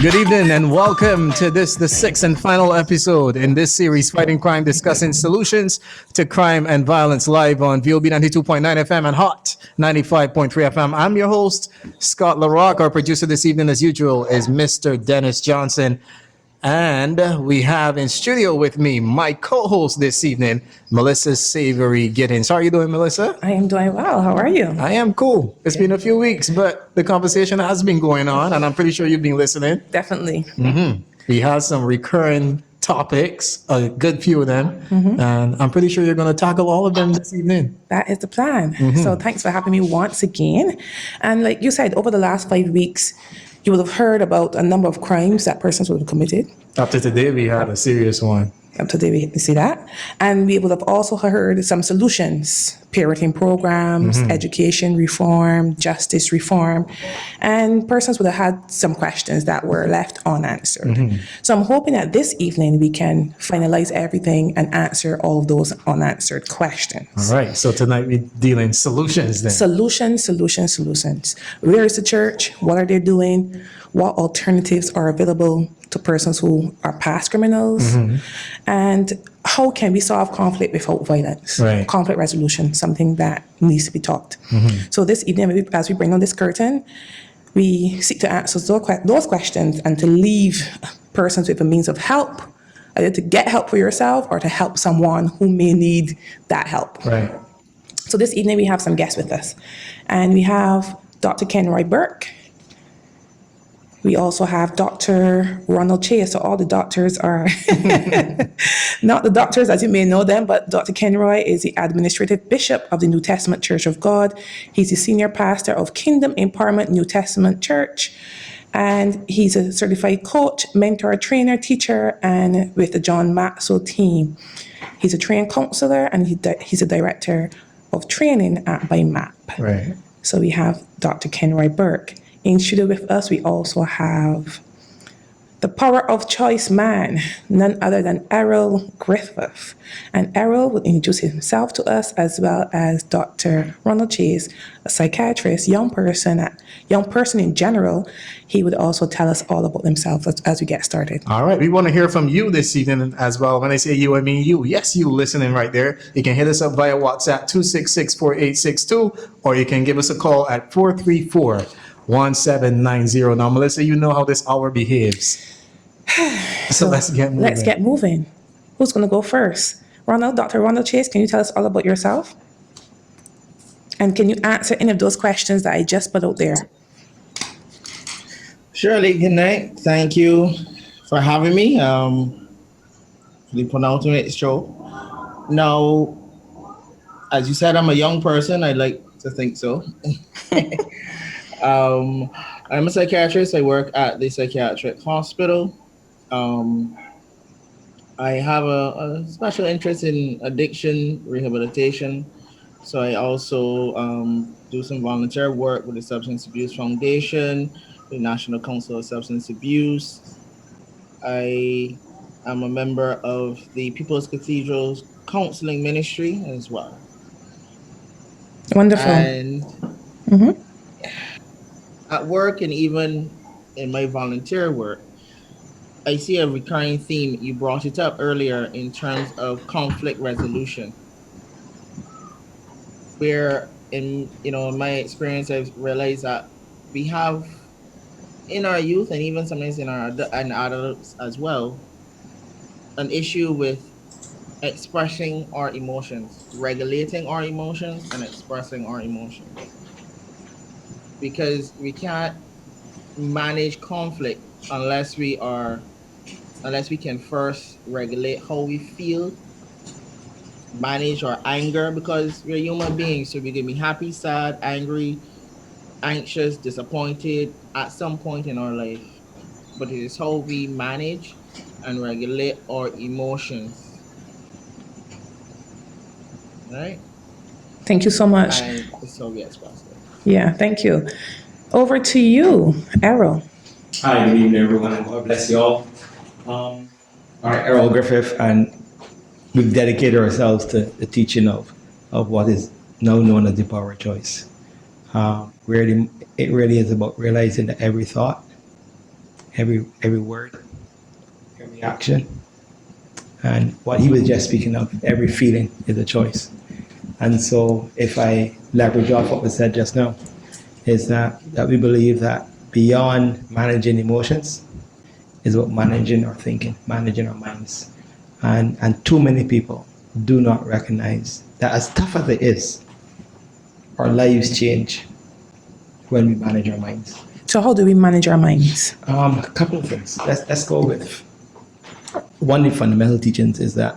Good evening and welcome to the sixth and final episode in this series, Fighting Crime, discussing solutions to crime and violence, live on VOB 92.9 FM and Hot 95.3 FM. I'm your host, Scott Le Roc. Our producer this evening, as usual, is Mr. Dennis Johnson. And we have in studio with me my co-host this evening, Melissa Savoury-Gittens. How are you doing, Melissa? I am doing well. How are you? I am cool. It's been a few weeks, but the conversation has been going on, and I'm pretty sure you've been listening. Definitely. We have some recurring topics, a good few of them, and I'm pretty sure you're going to tackle all of them this evening. That is the plan. So thanks for having me once again. And like you said, over the last 5 weeks, you would have heard about a number of crimes that persons would have committed. Up to today, we had a serious one. Up to today, we see that. And we would have also heard some solutions, parenting programs, education reform, justice reform, and persons would have had some questions that were left unanswered. So I'm hoping that this evening we can finalize everything and answer all of those unanswered questions. All right, so tonight we're dealing solutions then. Solutions. Where is the church? What are they doing? What alternatives are available to persons who are past criminals? And how can we solve conflict without violence? Right. Conflict resolution, something that needs to be taught. So this evening, as we bring on this curtain, we seek to answer those questions and to leave persons with a means of help, either to get help for yourself or to help someone who may need that help. Right. So this evening we have some guests with us. And we have Dr. Kenroy Burke. We also have Dr. Ronald Chase. So all the doctors are not the doctors as you may know them, but Dr. Kenroy is the administrative bishop of the New Testament Church of God. He's the senior pastor of Kingdom Empowerment New Testament Church. And he's a certified coach, mentor, trainer, teacher, and with the John Maxwell team. He's a trained counselor and he's a director of training at by MAP. Right. So we have Dr. Kenroy Burke. In studio with us, we also have the power of choice man, none other than Errol Griffith. And Errol will introduce himself to us, as well as Dr. Ronald Chase, a psychiatrist, young person in general. He would also tell us all about himself as we get started. All right, we want to hear from you this evening as well. When I say you, I mean you. Yes, you listening right there. You can hit us up via WhatsApp 266-4862, or you can give us a call at 434-1790. Now, Melissa, you know how this hour behaves. So let's get moving. Who's going to go first? Dr. Ronald Chase, can you tell us all about yourself? And can you answer any of those questions that I just put out there? Surely, good night. Thank you for having me for the penultimate show. Now, as you said, I'm a young person. I'd like to think so. I'm a psychiatrist. I work at the psychiatric hospital. I have a special interest in addiction rehabilitation. So I also do some volunteer work with the Substance Abuse Foundation, the National Council of Substance Abuse. I am a member of the People's Cathedral's counseling ministry as well. Wonderful. And at work and even in my volunteer work, I see a recurring theme. You brought it up earlier in terms of conflict resolution. Where in my experience, I've realized that we have in our youth and even sometimes in our adults as well, an issue with expressing our emotions, regulating our emotions and expressing our emotions. Because we can't manage conflict unless we can first regulate how we feel, manage our anger, because we're human beings, so we can be happy, sad, angry, anxious, disappointed at some point in our life. But it is how we manage and regulate our emotions. Right? Thank you so much. And so yes, Pastor. Yeah, thank you. Over to you, Errol. Hi, good evening, everyone, and God bless you all. I'm Errol Griffith, and we've dedicated ourselves to the teaching of what is now known as the power of choice. It really is about realizing that every thought, every word, every action. And what he was just speaking of, every feeling is a choice. And so if I leverage off what was said just now, is that we believe that beyond managing emotions is about managing our thinking, managing our minds. And too many people do not recognize that as tough as it is, our lives change when we manage our minds. So how do we manage our minds? A couple of things. Let's go with one of the fundamental teachings is that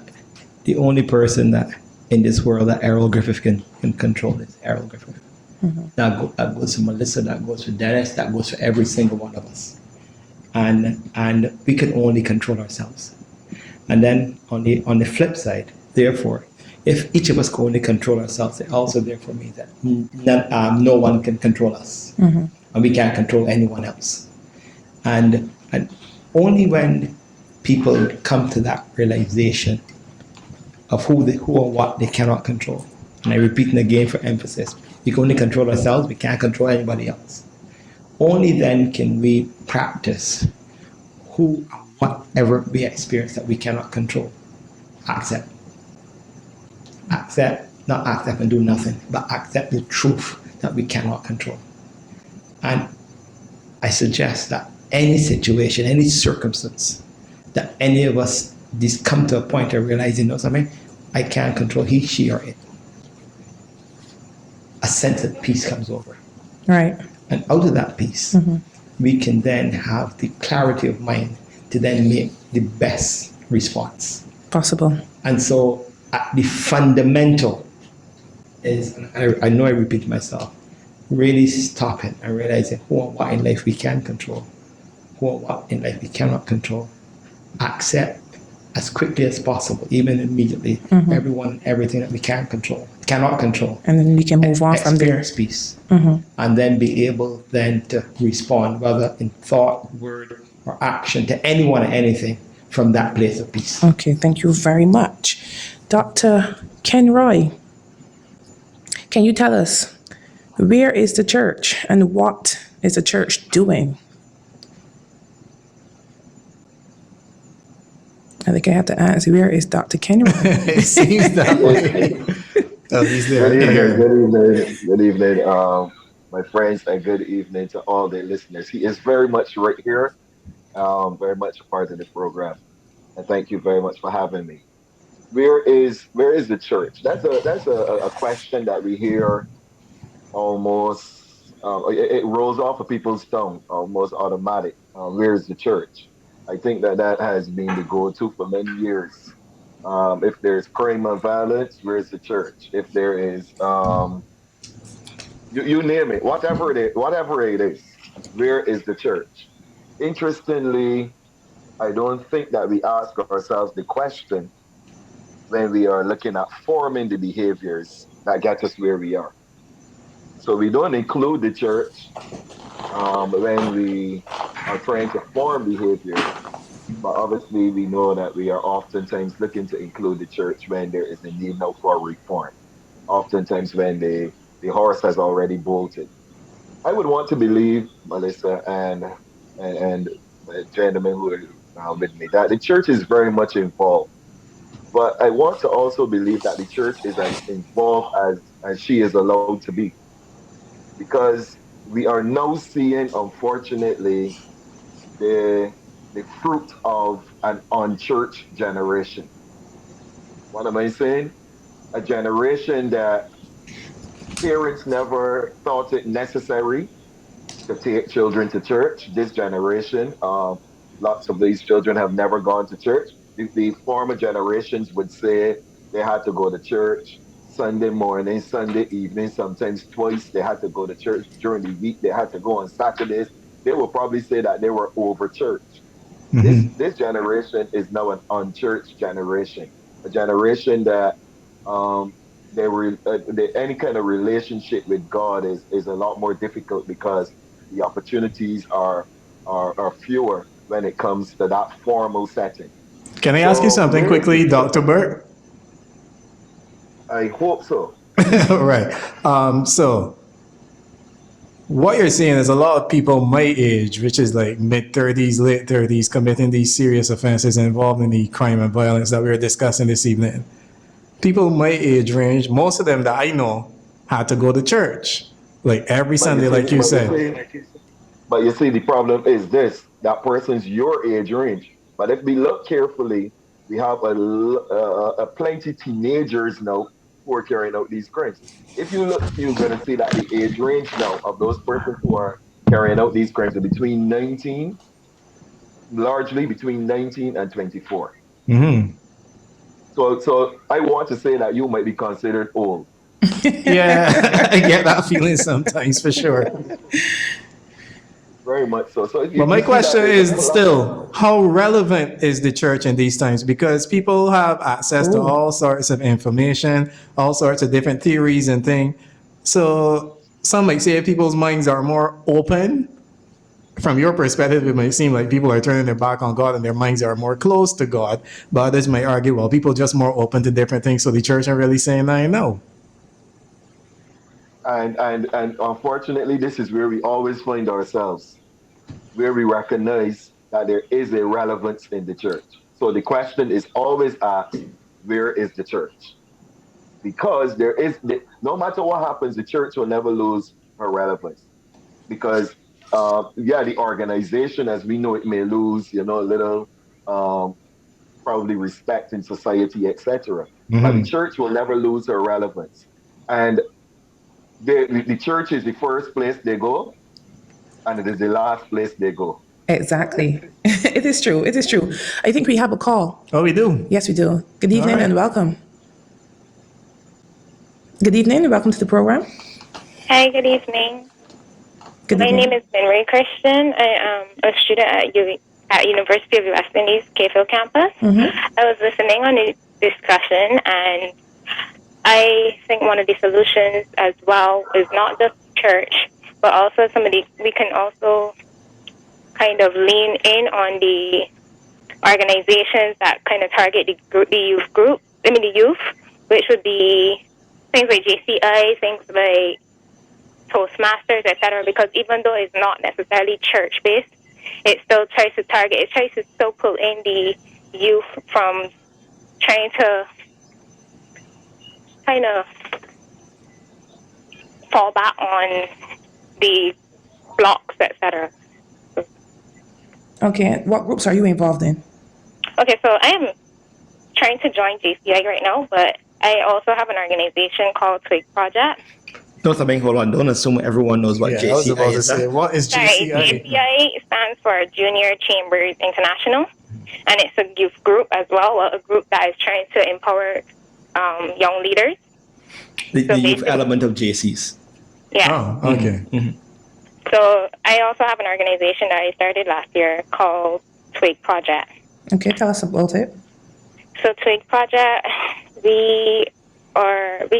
the only person that in this world that Errol Griffith can control is Errol Griffith. That goes for Melissa, that goes for Dennis, that goes for every single one of us. And we can only control ourselves. And then on the flip side, therefore, if each of us can only control ourselves, it also therefore means that no one can control us. And we can't control anyone else. And only when people come to that realization of who or what they cannot control. And I repeat it again for emphasis. We can only control ourselves, we can't control anybody else. Only then can we practice whatever we experience that we cannot control. Accept. Accept, not accept and do nothing, but accept the truth that we cannot control. And I suggest that any situation, any circumstance that any of us just come to a point of realizing, no, something I can't control he, she, or it. A sense of peace comes over. Right. And out of that peace, we can then have the clarity of mind to then make the best response Possible. And so the fundamental is, and I know I repeat myself, really stopping and realizing who and what in life we can control, who and what in life we cannot control. Accept as quickly as possible, even immediately, everyone and everything that we cannot control. And then we can move on from there. Experience peace. And then be able then to respond, whether in thought, word, or action, to anyone or anything from that place of peace. Okay, thank you very much. Dr. Kenroy, can you tell us, where is the church and what is the church doing? I think I have to ask, where is Dr. Kenroy? It seems that way. Oh, he's there. Good evening, my friends, and good evening to all the listeners. He is very much right here, very much a part of the program, and thank you very much for having me. Where is the church? That's a question that we hear almost. It rolls off of people's tongue, almost automatic. Where is the church? I think that has been the go-to for many years. If there's crime and violence, where's the church? If there is, you name it, whatever it is, where is the church? Interestingly, I don't think that we ask ourselves the question when we are looking at forming the behaviors that get us where we are. So we don't include the church when we are trying to form behaviors. But obviously, we know that we are oftentimes looking to include the church when there is a need now for reform. Oftentimes, when the horse has already bolted. I would want to believe, Melissa and the gentleman who are with me, that the church is very much involved. But I want to also believe that the church is as involved as she is allowed to be. Because we are now seeing, unfortunately, the fruit of an unchurched generation. What am I saying? A generation that parents never thought it necessary to take children to church. This generation, lots of these children have never gone to church. The former generations would say they had to go to church Sunday morning, Sunday evening, sometimes twice. They had to go to church during the week. They had to go on Saturdays. They will probably say that they were over church. This generation is now an unchurched generation, a generation that any kind of relationship with God is a lot more difficult because the opportunities are fewer when it comes to that formal setting. Can I ask you something quickly, Dr. Burke? I hope so. Right. So what you're saying is a lot of people my age, which is like mid-30s, late 30s, committing these serious offenses involved in the crime and violence that we're discussing this evening. People my age range, most of them that I know had to go to church like every Sunday, like you said. But you see, the problem is this: that person's your age range. But if we look carefully, we have a plenty teenagers now who are carrying out these crimes. If you look, you're going to see that the age range now of those persons who are carrying out these crimes are between 19, largely between 19 and 24. Mm-hmm. So I want to say that you might be considered old. Yeah, I get that feeling sometimes for sure. Very much so. But my question is still, how relevant is the church in these times? Because people have access to all sorts of information, all sorts of different theories and things. So some might say people's minds are more open. From your perspective, it might seem like people are turning their back on God and their minds are more close to God. But others might argue, well, people are just more open to different things. So the church are really saying, I know. And unfortunately, this is where we always find ourselves, where we recognize that there is a relevance in the church. So the question is always asked, where is the church? Because no matter what happens, the church will never lose her relevance. Because, the organization as we know it may lose, a little probably respect in society, etc. But the church will never lose her relevance. And the church is the first place they go, and it is the last place they go. Exactly. It is true. It is true. I think we have a call. Oh, we do? Yes, we do. Good evening All right. and welcome. Good evening and welcome to the program. Hi, good evening. Good My evening. name is Kenroy Christian. I am a student at University of the West Indies, Cayfield campus. I was listening on the discussion, and I think one of the solutions as well is not just church, but also we can also kind of lean in on the organizations that kind of target the youth, which would be things like JCI, things like Toastmasters, etc. Because even though it's not necessarily church-based, it still tries to target, it tries to still pull in the youth from trying to kind of fall back on the blocks, etc. Okay. What groups are you involved in? Okay, so I am trying to join JCI right now, but I also have an organization called Twig Project. Hold on. Don't assume everyone knows what Yeah, I was JCI about to is. say, what is Sorry, GCI? JCI stands for Junior Chambers International, and it's a youth group as well, a group that is trying to empower young leaders. The youth element of JCs. Yeah. Oh, okay. So I also have an organization that I started last year called Twig Project. Okay, tell us about it. So Twig Project, we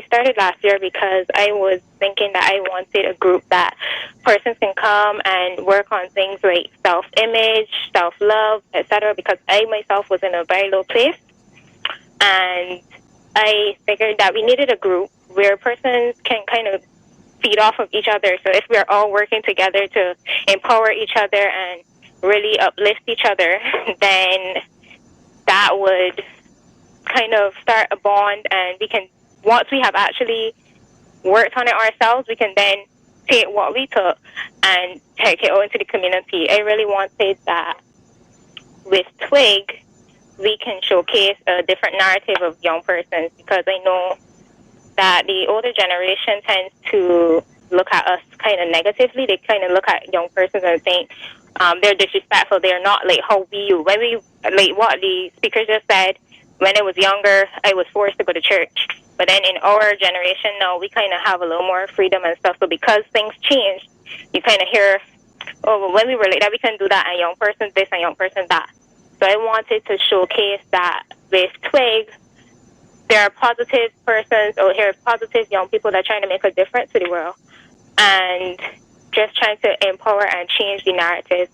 started last year because I was thinking that I wanted a group that persons can come and work on things like self-image, self-love, etc. Because I myself was in a very low place, and I figured that we needed a group where persons can kind of feed off of each other. So if we're all working together to empower each other and really uplift each other, then that would kind of start a bond, and we can, once we have actually worked on it ourselves, we can then take what we took and take it out into the community. I really wanted that with Twig, we can showcase a different narrative of young persons, because I know that the older generation tends to look at us kind of negatively. They kind of look at young persons and think they're disrespectful. They're not like how when we, like what the speaker just said, when I was younger, I was forced to go to church. But then in our generation now, we kind of have a little more freedom and stuff. So because things changed, you kind of hear, oh, well, when we were like that, we can do that, and young person this and young person that. So I wanted to showcase that with Twig, there are positive persons out here, positive young people that are trying to make a difference to the world, and just trying to empower and change the narrative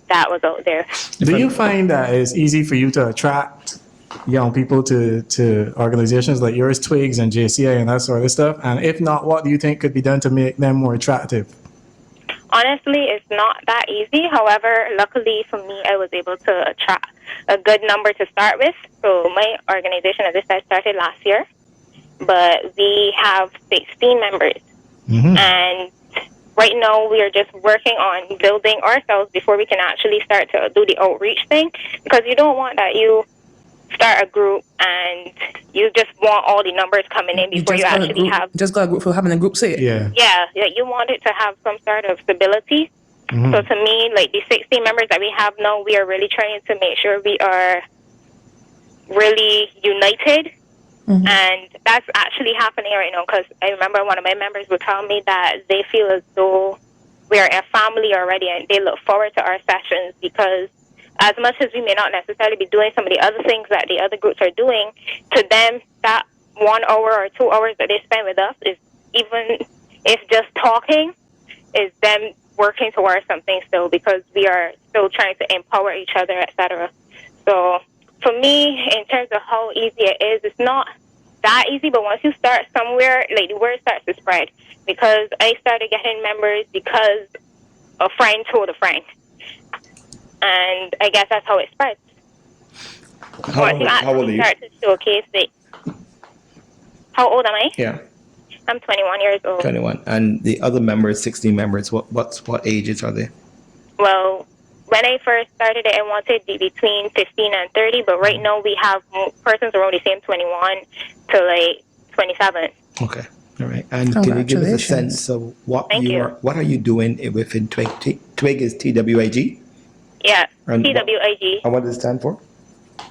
that was out there. Do you find that it's easy for you to attract young people to organizations like yours, Twigs and JCI and that sort of stuff? And if not, what do you think could be done to make them more attractive? honestly, it's not that easy. However, luckily for me, I was able to attract a good number to start with. So my organization, as I said, started last year, but we have 16 members. And right now, we are just working on building ourselves before we can actually start to do the outreach thing, because you don't want that you start a group and you just want all the numbers coming in before you actually have. Just got a group for having a group say. Yeah, you want it to have some sort of stability. So to me, like the 16 members that we have now, we are really trying to make sure we are really united. And that's actually happening right now, because I remember one of my members would tell me that they feel as though we are a family already, and they look forward to our sessions, because as much as we may not necessarily be doing some of the other things that the other groups are doing, to them, that 1 hour or 2 hours that they spend with us is, even if just talking, is them working towards something still, because we are still trying to empower each other, etc. So for me, in terms of how easy it is, it's not that easy, but once you start somewhere, like the word starts to spread, because I started getting members because a friend told a friend. And I guess that's how it spreads. Once you actually start to showcase it. How old am I? Yeah. I'm 21 years old. 21. And the other members, 16 members, what ages are they? Well, when I first started it, I wanted to be between 15 and 30, but right now we have persons around the same 21 to like 27. Okay. All right. And can you give us a sense of what what are you doing within Twig? Twig is TWIG? Yeah, and TWIG. And what does it stand for?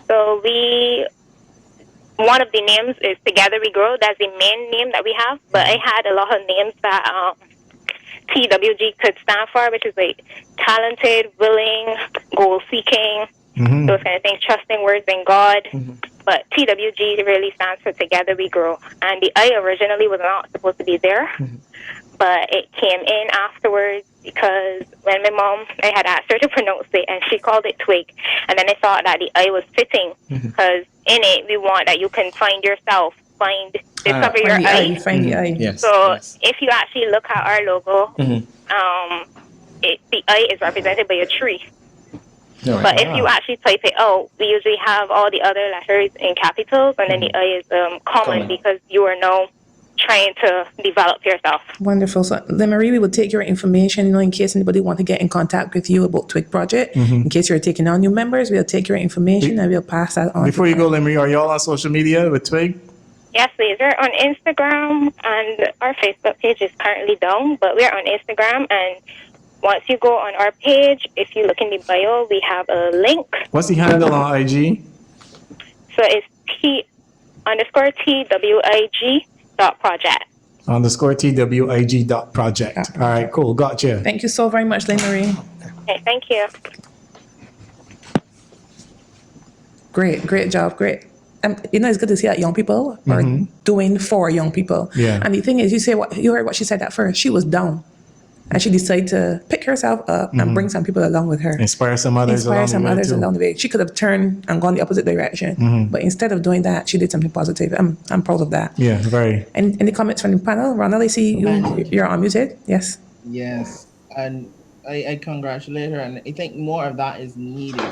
So one of the names is Together We Grow. That's the main name that we have. But I had a lot of names that TWG could stand for, which is like talented, willing, goal-seeking, those kind of things, trusting words in God. But TWG really stands for Together We Grow. And the I originally was not supposed to be there, but it came in afterwards, because when my mom, I had asked her to pronounce it, and she called it Twig. And then I thought that the I was fitting, because in it, we want that you can find yourself, discover your I. Find the I. Yes. So if you actually look at our logo, the I is represented by a tree. Right. But if you actually type it out, we usually have all the other letters in capitals, and then the I is common, because you are now trying to develop yourself. Wonderful. So, Marie, we will take your information, in case anybody want to get in contact with you about Twig Project. In case you're taking on new members, we'll take your information and we'll pass that on. Before you go, Marie, are y'all on social media with Twig? Yes, please. We're on Instagram, and our Facebook page is currently down, but we're on Instagram. And once you go on our page, if you look in the bio, we have a link. What's the handle on IG? So it's T_TWIG .project. _TWIG.project. All right, cool. Gotcha. Thank you so very much, Marie. Okay, thank you. Great job. Great. It's good to see that young people are doing for young people. Yeah. And the thing is, you heard what she said at first. She was down, and she decided to pick herself up and bring some people along with her. Inspire some others along the way. She could have turned and gone the opposite direction, but instead of doing that, she did something positive. I'm proud of that. Yeah, very. And any comments from the panel? Ronald, I see you're unmuted. Yes. Yes, and I congratulate her, and I think more of that is needed.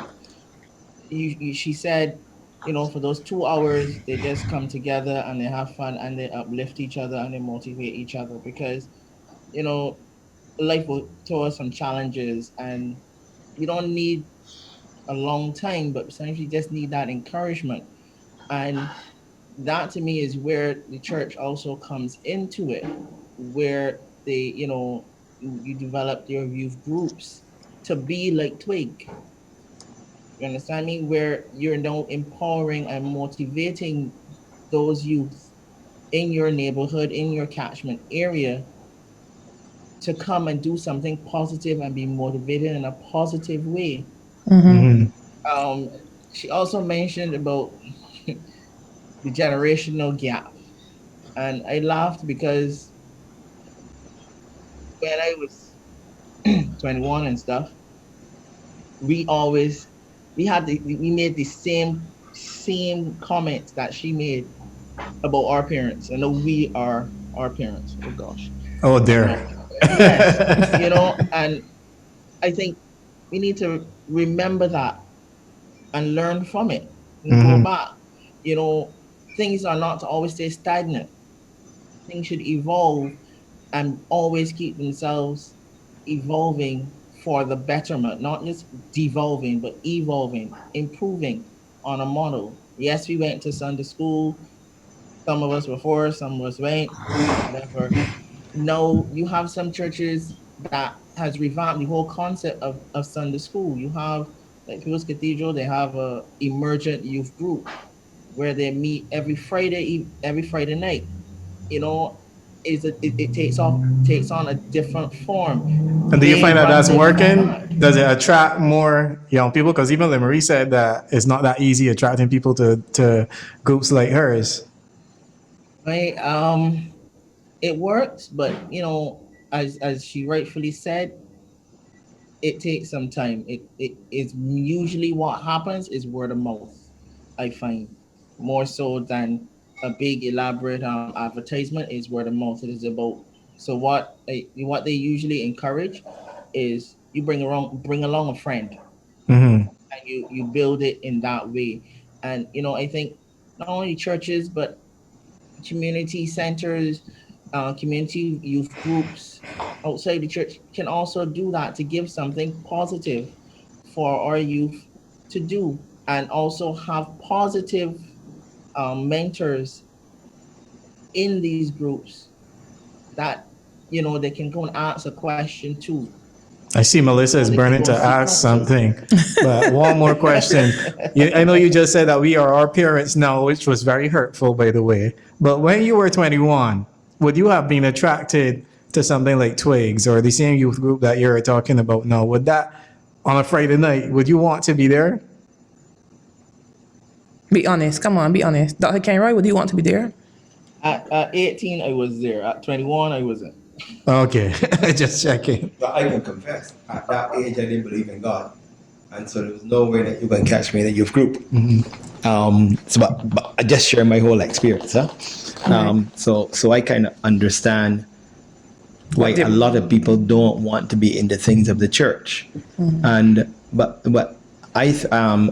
She said, for those 2 hours, they just come together and they have fun and they uplift each other and they motivate each other, because, life will throw us some challenges, and you don't need a long time, but sometimes you just need that encouragement. And that to me is where the church also comes into it, where they, you develop your youth groups to be like Twig. You understand me? Where you're now empowering and motivating those youth in your neighborhood, in your catchment area, to come and do something positive and be motivated in a positive way. She also mentioned about the generational gap. And I laughed because when I was 21 and stuff, we made the same comments that she made about our parents. I know we are our parents. Oh gosh. Oh, there. Yes, and I think we need to remember that and learn from it and go back. You know, things are not to always stay stagnant. Things should evolve and always keep themselves evolving for the betterment, not just devolving, but evolving, improving on a model. Yes, we went to Sunday school. Some of us were for, some of us went, whatever. No, you have some churches that has revamped the whole concept of Sunday school. You have like People's Cathedral, they have a emergent youth group where they meet every Friday night. You know, it takes on a different form. And do you They find that run that's things like working? that. Does it attract more young people? Because even Marie said that it's not that easy attracting people to groups like hers. Right? It works, but as she rightfully said, it takes some time. It is usually what happens is word of mouth. I find more so than a big elaborate advertisement is word of mouth. It is about what they usually encourage is you bring along a friend Mm-hmm. and you build it in that way. And I think not only churches but community centers, community youth groups outside the church can also do that to give something positive for our youth to do, and also have positive mentors in these groups that they can go and ask a question too. I see Melissa is They can burning go to and seek ask counsel. something. But one more question. I know you just said that we are our parents now, which was very hurtful, by the way. But when you were 21, would you have been attracted to something like Twigs or the same youth group that you're talking about now? Would that, on a Friday night, would you want to be there? Be honest. Come on, be honest. Dr. Kenroy, would you want to be there? At 18, I was there. At 21, I wasn't. Okay, just checking. But I can confess, at that age, I didn't believe in God. And so there was no way that you can catch me in a youth group. But I just share my whole experience. So I kind of understand why a lot of people don't want to be in the things of the church. But I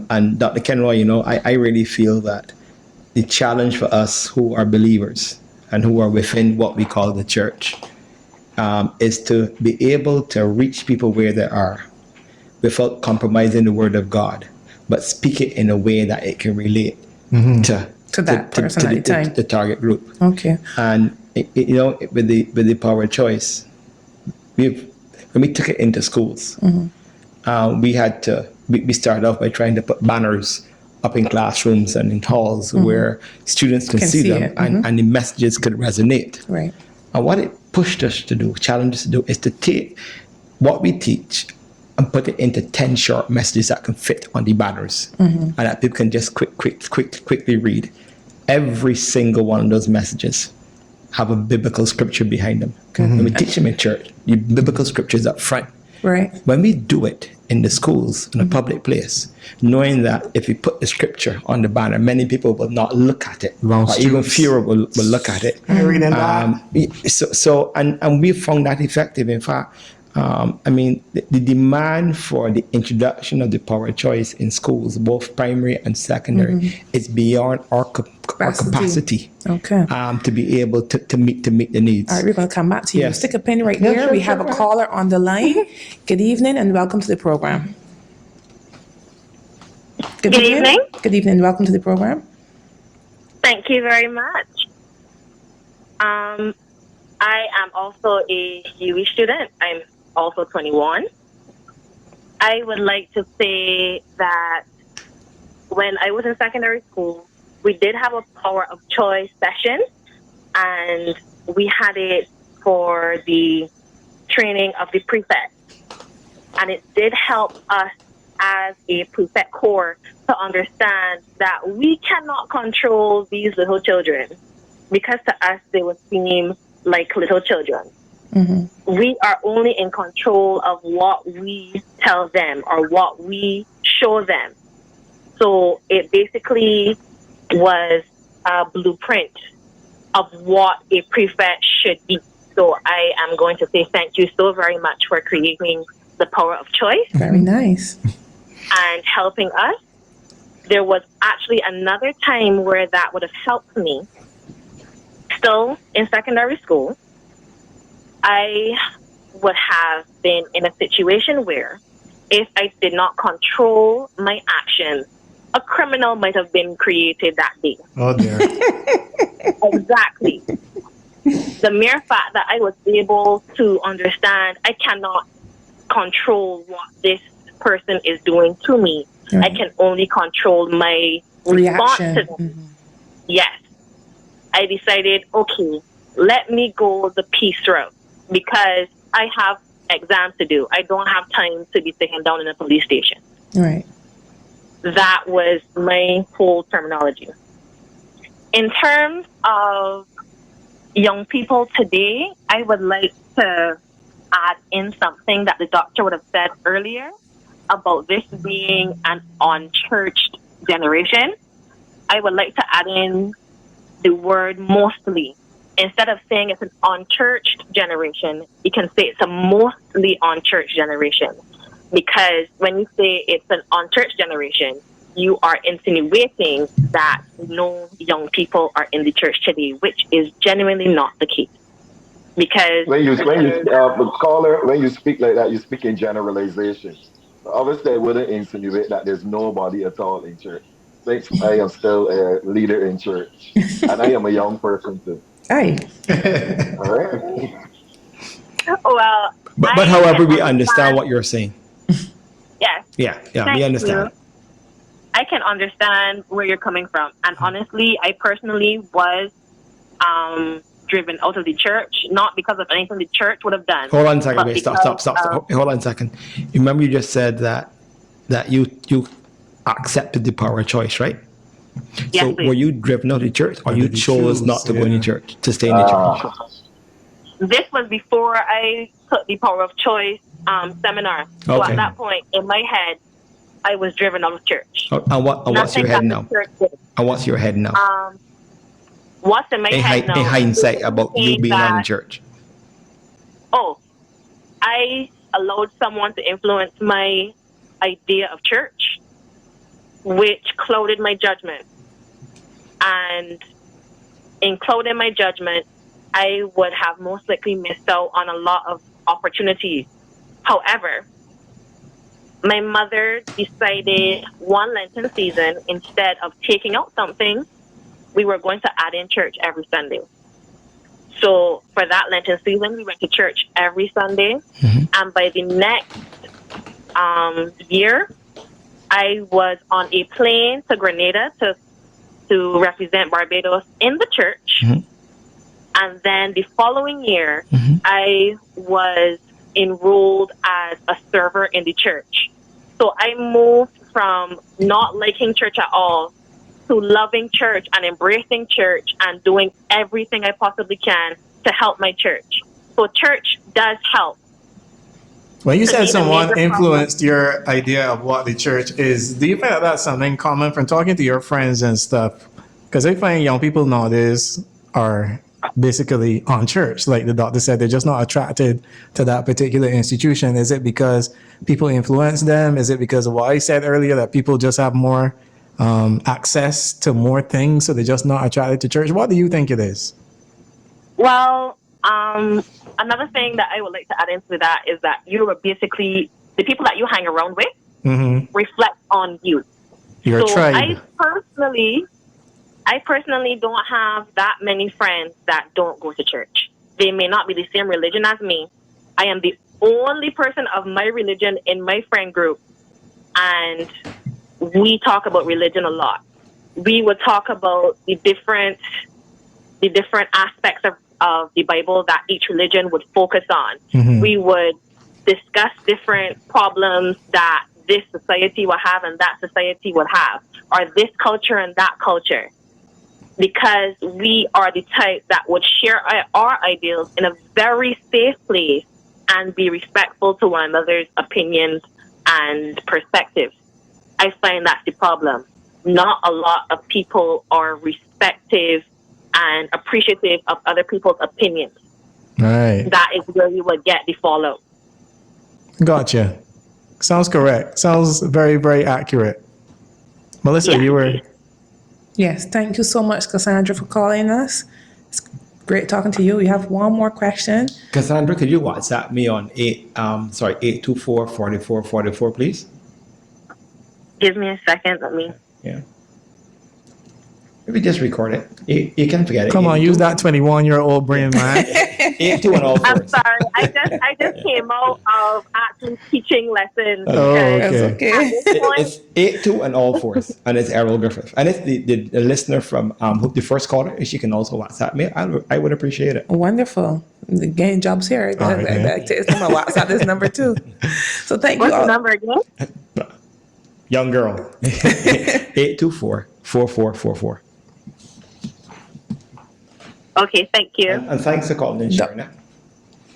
and Dr. Kenroy, I really feel that the challenge for us who are believers and who are within what we call the church is to be able to reach people where they are without compromising the word of God, but speak it in a way that it can relate to that person at the time. the target group. Okay. And with the power of choice, when we took it into schools, we started off by trying to put banners up in classrooms and in halls where students can see them and the messages could resonate. Right. And what it pushed us to do, challenged us to do, is to take what we teach and put it into 10 short messages that can fit on the banners and that people can just quickly read. Every single one of those messages have a biblical scripture behind them. When we teach them in church, the biblical scriptures up front. Right. When we do it in the schools, in a public place, knowing that if we put the scripture on the banner, many people will not look at it, or even fewer will look at it. And we found that effective. In fact, the demand for the introduction of the power of choice in schools, both primary and secondary, is beyond our capacity. Okay. To be able to meet the needs. All right, we're going to come back to you. Yes. Stick a pin right there. We have a caller on the line. Good evening and welcome to the program. Good evening. Good evening. Welcome to the program. Thank you very much. I am also a UE student. I'm also 21. I would like to say that when I was in secondary school, we did have a power of choice session, and we had it for the training of the prefect. And it did help us as a prefect corps to understand that we cannot control these little children, because to us they would seem like little children. We are only in control of what we tell them or what we show them. So it basically was a blueprint of what a prefect should be. So I am going to say thank you so very much for creating the power of choice Very nice. and helping us. There was actually another time where that would have helped me. Still in secondary school, I would have been in a situation where if I did not control my actions, a criminal might have been created that day. Oh dear. Exactly. The mere fact that I was able to understand I cannot control what this person is doing to me. Right. I can only control my response Reaction. to them. Yes. I decided, okay, let me go the peace route because I have exams to do. I don't have time to be sitting down in a police station. Right. That was my whole terminology. In terms of young people today, I would like to add in something that the doctor would have said earlier about this being an unchurched generation. I would like to add in the word mostly. Instead of saying it's an unchurched generation, you can say it's a mostly unchurched generation. Because when you say it's an unchurched generation, you are insinuating that no young people are in the church today, which is genuinely not the case. Because when you speak like that, you speak in generalizations. Obviously, I wouldn't insinuate that there's nobody at all in church. Since I am still a leader in church, and I am a young person too. Aye. All right. well, But however, we understand what you're saying. Yes. Yeah, Thank we understand. you. I can understand where you're coming from. And honestly, I personally was driven out of the church, not because of anything the church would have done. Hold on a second, but wait, stop. because Hold on a second. You remember you just said that you accepted the power of choice, right? Yes, So please. were you driven out of the church, or you did you chose choose? not to go in Yeah. the church, to stay in the church? This was before I took the Power of Choice seminar. So Okay. at that point, in my head, I was driven out of church. And what's your Nothing head that now? the church did. And what's your head now? What's in my head now? In hindsight, about you being not in church. Oh, I allowed someone to influence my idea of church, which clouded my judgment. And in clouding my judgment, I would have most likely missed out on a lot of opportunities. However, my mother decided one Lenten season, instead of taking out something, we were going to add in church every Sunday. So for that Lenten season, we went to church every Sunday. Mm-hmm. And by the next year, I was on a plane to Grenada to represent Barbados in the church. Mm-hmm. And then the following year, Mm-hmm. I was enrolled as a server in the church. So I moved from not liking church at all to loving church and embracing church and doing everything I possibly can to help my church. So church does help. When you To said me, the someone major influenced your idea of what the church is, do you find that that's something common from talking to your friends and stuff? Because I find young people nowadays are basically on church. Like the doctor said, they're just not attracted to that particular institution. Is it because people influence them? Is it because of what I said earlier, that people just have more access to more things, so they're just not attracted to church? What do you think it is? Well, another thing that I would like to add into that is that you are basically, the people that you hang around with Mm-hmm. reflect on you. Your So tribe. I personally don't have that many friends that don't go to church. They may not be the same religion as me. I am the only person of my religion in my friend group, and we talk about religion a lot. We would talk about the different aspects of the Bible that each religion would focus on. Mm-hmm. We would discuss different problems that this society will have and that society would have, or this culture and that culture, because we are the type that would share our ideals in a very safe place and be respectful to one another's opinions and perspectives. I find that's the problem. Not a lot of people are respectful and appreciative of other people's opinions. Right. that is where you would get the fallout. Gotcha. Sounds correct. Sounds very, very accurate. Melissa, Yeah. you were. Yes, thank you so much, Cassandra, for calling us. It's great talking to you. We have one more question. Cassandra, could you WhatsApp me on 824-4444, please? Give me a second. Let me. Yeah. Maybe just record it. You can forget it. Come on, use that 21-year-old brain, man. 82 and all I'm fours. sorry. I just came out of actually teaching lessons. Oh, because okay. That's okay. at this point, It's 82 and all fours, and it's Errol Griffith. And it's the listener from the first caller. If she can also WhatsApp me, I would appreciate it. Wonderful. The game job's here. All right, man. It's my WhatsApp this number too. So thank what's you the all. number again? Young girl. 824-4444. Okay, thank you. And thanks for calling and sharing it.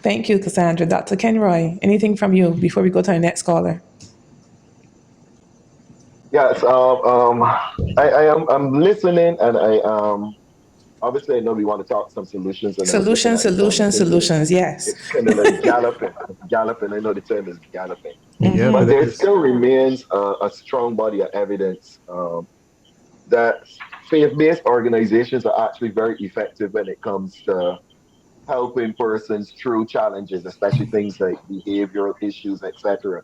Thank you, Cassandra. Dr. Kenroy, anything from you before we go to our next caller? Yes, I'm listening, and obviously I know we want to talk some solutions. And Solutions. Yes. It's kind of like galloping. I know the term is galloping, Yeah, but but there it is. still remains a strong body of evidence that faith-based organizations are actually very effective when it comes to helping persons through challenges, especially things like behavioral issues, etc.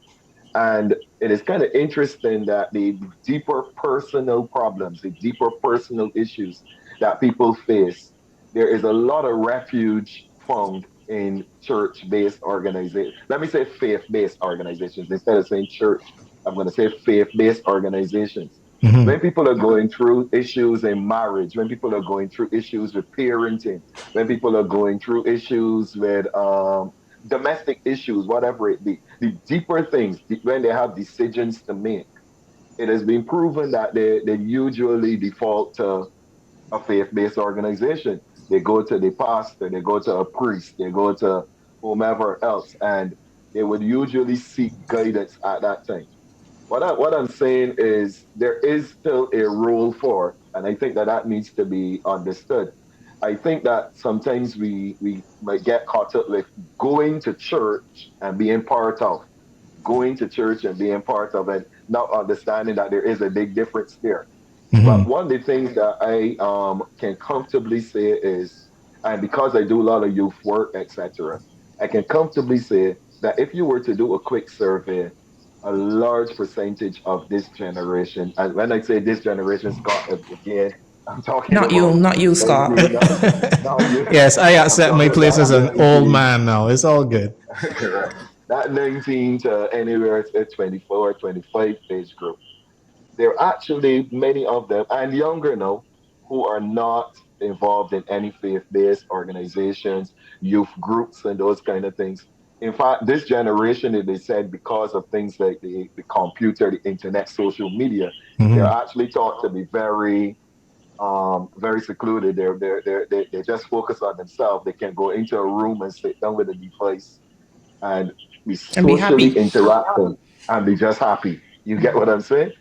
And it is kind of interesting that the deeper personal problems, the deeper personal issues that people face, there is a lot of refuge found in church-based organizations. Let me say faith-based organizations. Instead of saying church, I'm going to say faith-based organizations. Mhm. When people are going through issues in marriage, when people are going through issues with parenting, when people are going through issues with domestic issues, whatever it be, the deeper things, when they have decisions to make, it has been proven that they usually default to a faith-based organization. They go to the pastor, they go to a priest, they go to whomever else, and they would usually seek guidance at that time. What I'm saying is there is still a role for, and I think that that needs to be understood. I think that sometimes we might get caught up with going to church and being part of, going to church and being part of it, not understanding that there is a big difference there. But Mhm. one of the things that I can comfortably say is, and because I do a lot of youth work, etc., I can comfortably say that if you were to do a quick survey, a large percentage of this generation, and when I say this generation, Scott, again, I'm talking Not you, about not you, Scott. 19, not you. Yes, I I'm accept my talking place about as an old 19, man now. It's all good. that 19 to anywhere to 24, 25 age group. There are actually many of them, and younger now, who are not involved in any faith-based organizations, youth groups, and those kind of things. In fact, this generation, they said, because of things like the computer, the internet, social media, they're Mhm. actually taught to be very secluded. They just focus on themselves. They can go into a room and sit down with a device and be And be socially happy. interacting and be just happy. You get what I'm saying?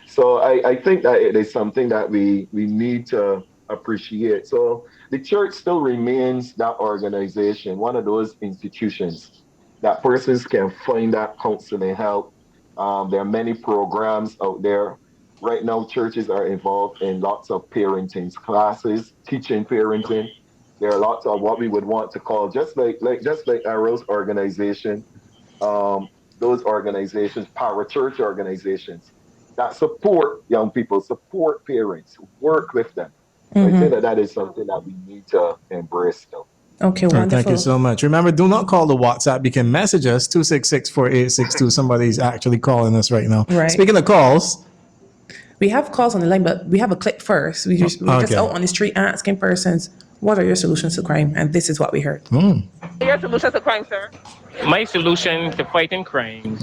So I think that it is something that we need to appreciate. So the church still remains that organization, one of those institutions that persons can find that counseling help. There are many programs out there. Right now, churches are involved in lots of parenting classes, teaching parenting. There are lots of what we would want to call just like Errol's organization, um, those organizations, parachurch organizations that support young people, support parents, work with them. So I think that that is something that we need to embrace still. Okay, All right, thank you wonderful. so much. Remember, do not call the WhatsApp. You can message us 266-4862. Somebody's actually calling us right now. Right. Speaking of calls, We have calls on the line, but we have a clip first. We're just okay. out on the street asking persons, what are your solutions to crime? And this is what we heard. Your solution to crime, sir? My solution to fighting crime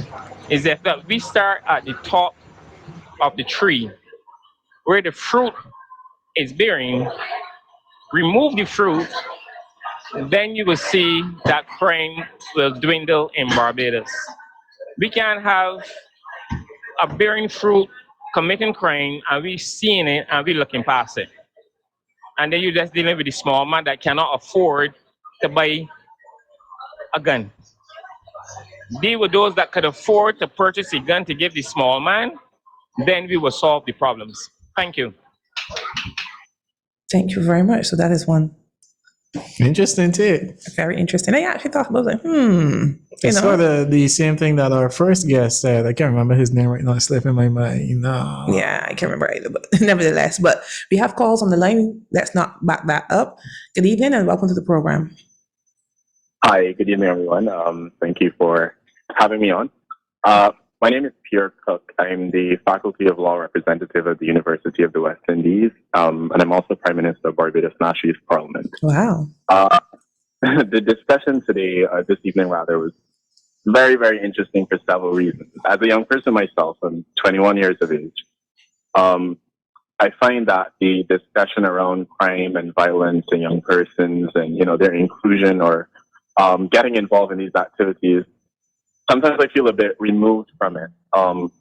is that we start at the top of the tree where the fruit is bearing, remove the fruit, then you will see that crime will dwindle in Barbados. We can't have a bearing fruit committing crime and we seeing it and we looking past it. And then you're just dealing with the small man that cannot afford to buy a gun. Deal with those that could afford to purchase a gun to give the small man, then we will solve the problems. Thank you. Thank you very much. So that is one Interesting take. very interesting. I actually thought about it, you It's know. sort of the same thing that our first guest said. I can't remember his name right now. It's slipping my mind. No. Yeah, I can't remember either, but nevertheless. But we have calls on the line. Let's not back that up. Good evening and welcome to the program. Hi, good evening, everyone. Thank you for having me on. My name is Pierre Cook. I'm the Faculty of Law representative at the University of the West Indies, and I'm also Prime Minister of Barbados National Youth Parliament. Wow. The discussion today, this evening rather, was very, very interesting for several reasons. As a young person myself, I'm 21 years of age. I find that the discussion around crime and violence in young persons and, their inclusion or getting involved in these activities, sometimes I feel a bit removed from it. And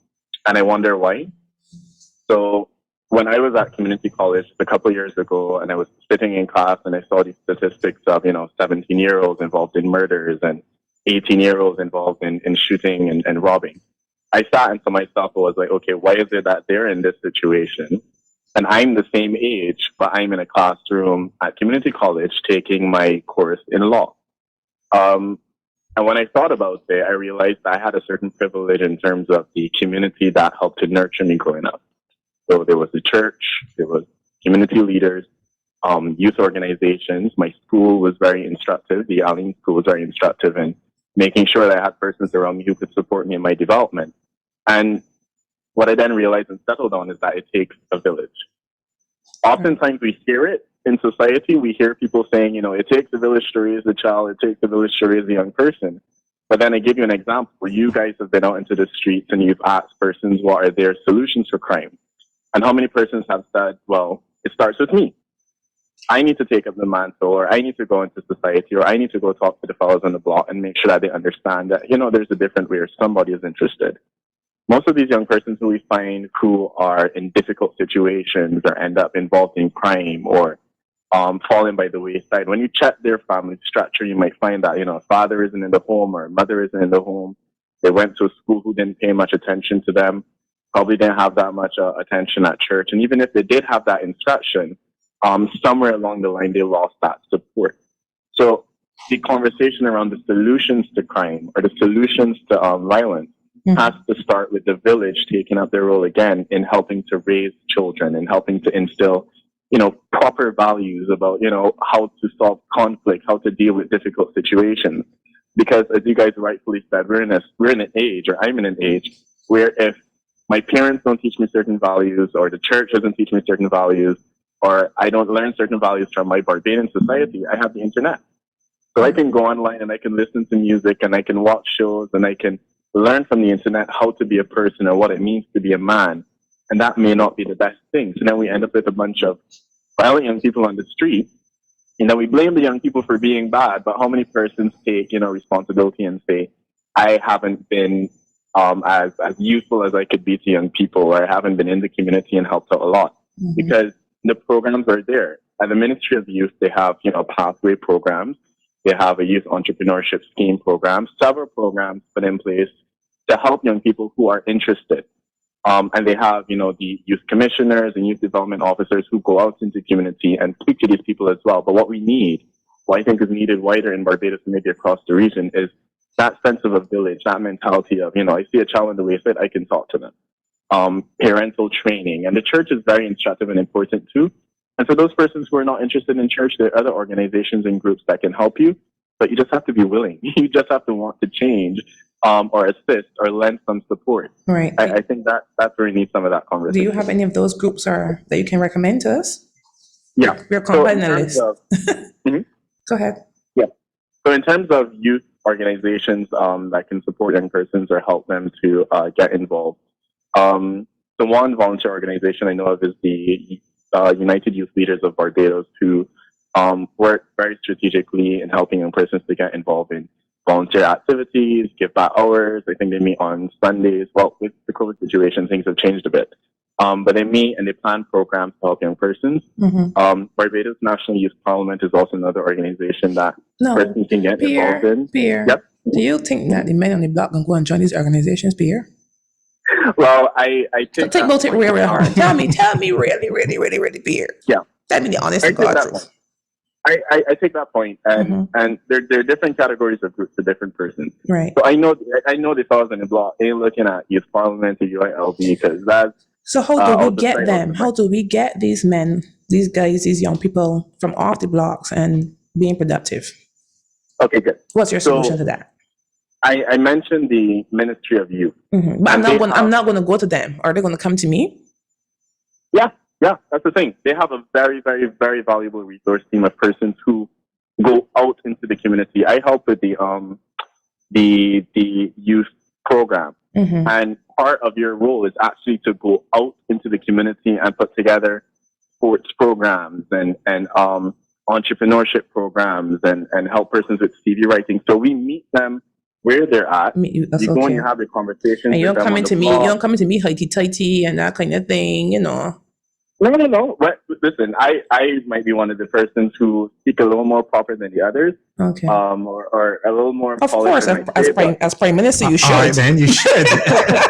I wonder why. So when I was at community college a couple of years ago and I was sitting in class and I saw these statistics of, 17-year-olds involved in murders and 18-year-olds involved in shooting and robbing, I sat into myself and was like, okay, why is it that they're in this situation? And I'm the same age, but I'm in a classroom at community college taking my course in law. And when I thought about it, I realized I had a certain privilege in terms of the community that helped to nurture me growing up. So there was the church, there was community leaders, youth organizations. My school was very instructive. The Allen School was very instructive in making sure that I had persons around me who could support me in my development. And what I then realized and settled on is that it takes a village. Oftentimes we hear it in society. We hear people saying, it takes a village to raise a child, it takes a village to raise a young person. But then I give you an example where you guys have been out into the streets and you've asked persons what are their solutions for crime. And how many persons have said, well, it starts with me. I need to take up the mantle, or I need to go into society, or I need to go talk to the fellows on the block and make sure that they understand that, there's a different way or somebody is interested. Most of these young persons who we find who are in difficult situations or end up involved in crime or falling by the wayside, when you check their family structure, you might find that, a father isn't in the home or a mother isn't in the home. They went to a school who didn't pay much attention to them, probably didn't have that much attention at church. And even if they did have that instruction, somewhere along the line, they lost that support. So the conversation around the solutions to crime or the solutions to violence has to start with the village taking up their role again in helping to raise children and helping to instill, proper values about, how to solve conflict, how to deal with difficult situations. Because as you guys rightfully said, we're in an age, or I'm in an age, where if my parents don't teach me certain values, or the church doesn't teach me certain values, or I don't learn certain values from my Barbadian society, I have the internet. So I can go online and I can listen to music and I can watch shows and I can learn from the internet how to be a person or what it means to be a man. And that may not be the best thing. So then we end up with a bunch of violent young people on the street. We blame the young people for being bad, but how many persons take, responsibility and say, I haven't been as useful as I could be to young people, or I haven't been in the community and helped out a lot. Mm-hmm. Because the programs are there. At the Ministry of Youth, they have, pathway programs. They have a youth entrepreneurship scheme program, several programs put in place to help young people who are interested. And they have, the youth commissioners and youth development officers who go out into the community and speak to these people as well. But what we need, what I think is needed wider in Barbados and maybe across the region, is that sense of a village, that mentality of, I see a child on the wayside, I can talk to them. Parental training. And the church is very instructive and important too. And for those persons who are not interested in church, there are other organizations and groups that can help you, but you just have to be willing. You just have to want to change or assist or lend some support. Right. I think that's where we need some of that conversation. Do you have any of those groups that you can recommend to us? Yeah. We're compiling a list. Mm-hmm. Go ahead. Yeah. So in terms of youth organizations that can support young persons or help them to get involved, the one volunteer organization I know of is the United Youth Leaders of Barbados, who work very strategically in helping young persons to get involved in volunteer activities, give back hours. I think they meet on Sundays. Well, with the COVID situation, things have changed a bit. But they meet and they plan programs to help young persons. Barbados National Youth Parliament is also another organization that persons can get involved in. Pierre, Yep. do you think that the men on the block can go and join these organizations, Pierre? Well, I take Think about it point. real hard. Tell me really, Pierre. Yeah. Tell me the honest I to take God that truth. point. I take that point, and there are different categories of groups for different persons. Right. So I know the fellas on the block ain't looking at youth parliament or UILB because that's. So how do we get them? How do we get these men, these guys, these young people from off the blocks and being productive? Okay, good. What's your solution to that? I mentioned the Ministry of Youth. But I'm not going to go to them. Are they going to come to me? Yeah, that's the thing. They have a very, very, very valuable resource team of persons who go out into the community. I help with the youth program, and part of your role is actually to go out into the community and put together sports programs and entrepreneurship programs and help persons with CV writing. So we meet them where they're at. You go and you have the conversations. And you don't come into me. Blog. You don't come into me highty-tighty and that kind of thing. You know. No. But listen, I might be one of the persons who speak a little more proper than the others. Okay. Or a little more. Of course, as Prime Minister, you should. All right, then you should.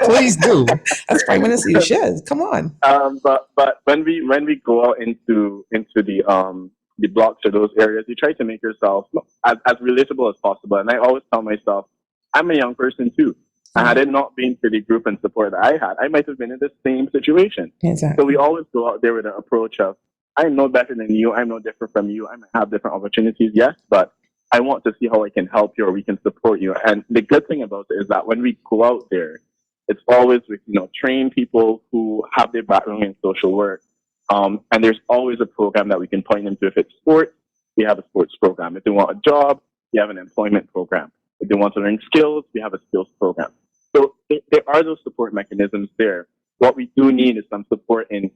Please do. As Prime Minister, you should. Come on. But when we go out into the blocks or those areas, you try to make yourself as relatable as possible. And I always tell myself, I'm a young person too. And had it not been for the group and support that I had, I might have been in the same situation. Exactly. So we always go out there with an approach of, I'm no better than you. I'm no different from you. I might have different opportunities, yes, but I want to see how I can help you or we can support you. And the good thing about it is that when we go out there, it's always with, trained people who have their background in social work. And there's always a program that we can point them to. If it's sports, we have a sports program. If they want a job, we have an employment program. If they want to learn skills, we have a skills program. So there are those support mechanisms there. What we do need is some support in,